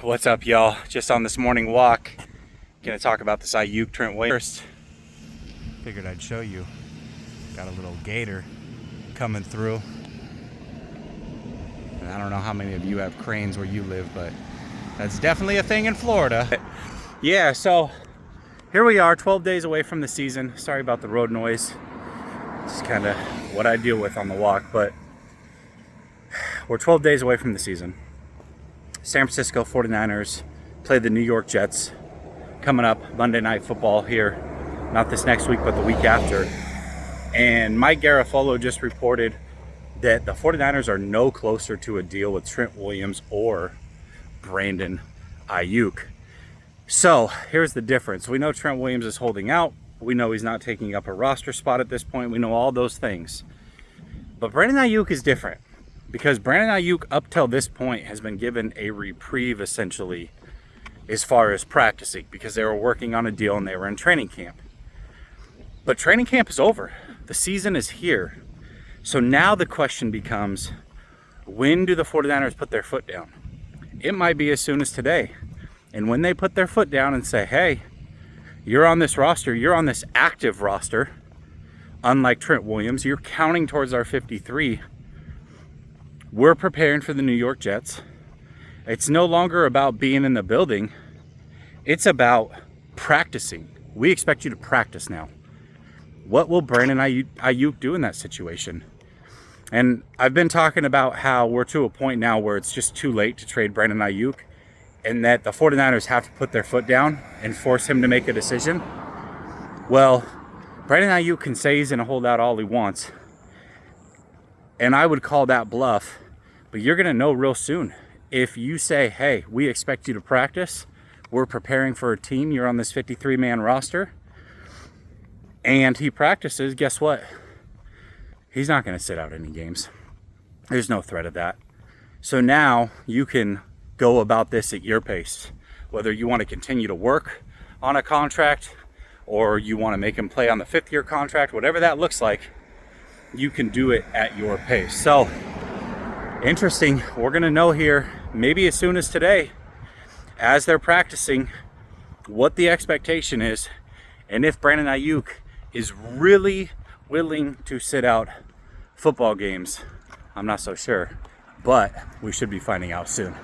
What's up, y'all? Just on this morning walk, gonna talk about this Aiyuk Trent Williams. Figured I'd show you. Got a little gator coming through. And I don't know how many of you have cranes where you live, but that's definitely a thing in Florida. Yeah, so here we are, 12 days away from the season. Sorry about the road noise. It's kind of what I deal with on the walk, but we're 12 days away from the season. San Francisco 49ers play the New York Jets coming up Monday Night Football here, not this next week, but the week after. And Mike Garafolo just reported that the 49ers are no closer to a deal with Trent Williams or Brandon Aiyuk. So here's the difference. We know Trent Williams is holding out. We know he's not taking up a roster spot at this point. We know all those things. But Brandon Aiyuk is different, because Brandon Aiyuk up till this point has been given a reprieve essentially as far as practicing, because they were working on a deal and they were in training camp. But training camp is over. The season is here. So now the question becomes, when do the 49ers put their foot down? It might be as soon as today. And when they put their foot down and say, hey, you're on this roster, you're on this active roster, unlike Trent Williams, you're counting towards our 53. We're preparing for the New York Jets. It's no longer about being in the building. It's about practicing. We expect you to practice now. What will Brandon Aiyuk do in that situation? And I've been talking about how we're to a point now where it's just too late to trade Brandon Aiyuk, and that the 49ers have to put their foot down and force him to make a decision. Well, Brandon Aiyuk can say he's going to hold out all he wants, and I would call that bluff. But you're going to know real soon. If you say, hey, we expect you to practice, we're preparing for a team, you're on this 53-man roster, and he practices, guess what? He's not going to sit out any games. There's no threat of that. So now you can go about this at your pace. Whether you want to continue to work on a contract or you want to make him play on the 5th-year contract, whatever that looks like, you can do it at your pace. So, interesting. We're going to know here, maybe as soon as today, as they're practicing, what the expectation is, and if Brandon Aiyuk is really willing to sit out football games. I'm not so sure, but we should be finding out soon.